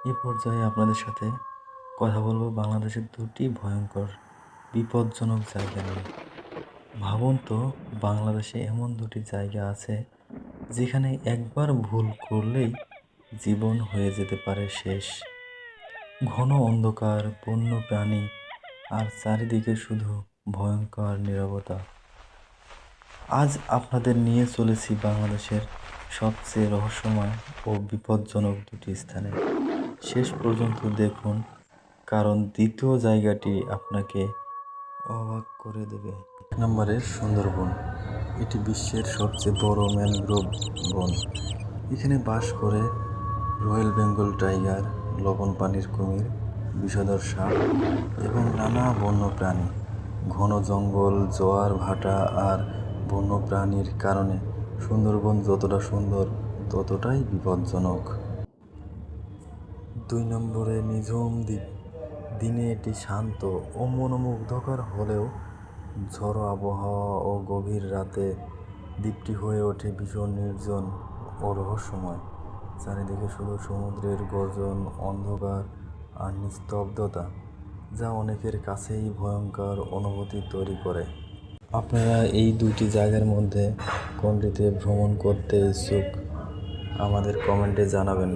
এ পর্যায়ে আপনাদের সাথে কথা বলবো বাংলাদেশের দুটি ভয়ঙ্কর বিপজ্জনক জায়গা নিয়ে। ভাবুন তো, বাংলাদেশে এমন দুটি জায়গা আছে যেখানে একবার ভুল করলেই জীবন হয়ে যেতে পারে শেষ। ঘন অন্ধকার, বন্য প্রাণী আর চারিদিকে শুধু ভয়ঙ্কর নীরবতা। আজ আপনাদের নিয়ে চলেছি বাংলাদেশের সবচেয়ে রহস্যময় ও বিপজ্জনক দুটি স্থানে। শেষ পর্যন্ত দেখুন, কারণ দ্বিতীয় জায়গাটি আপনাকে অবাক করে দেবে। 1 নম্বরে সুন্দরবন। এটি বিশ্বের সবচেয়ে বড় ম্যানগ্রোভ বন। এখানে বাস করে রয়্যাল বেঙ্গল টাইগার, লবণ পানির কুমির, বিষধর সাপ এবং নানা বন্য প্রাণী। ঘন জঙ্গল, জোয়ার ভাটা আর বন্য প্রাণীর কারণে সুন্দরবন যতটা সুন্দর ততটাই বিপজ্জনক। 2 নম্বরে নিঝুম দ্বীপ। দিনে এটি শান্ত ও মনোমুগ্ধকর হলেও ঝড়ো আবহাওয়া ও গভীর রাতে দ্বীপটি হয়ে ওঠে ভীষণ নির্জন ও রহস্যময়। চারিদিকে শুধু সমুদ্রের গর্জন, অন্ধকার আর নিস্তব্ধতা, যা অনেকের কাছেই ভয়ঙ্কর অনুভূতি তৈরি করে। আপনারা এই দুইটি জায়গার মধ্যে কোনটিতে ভ্রমণ করতে ইচ্ছুক আমাদের কমেন্টে জানাবেন।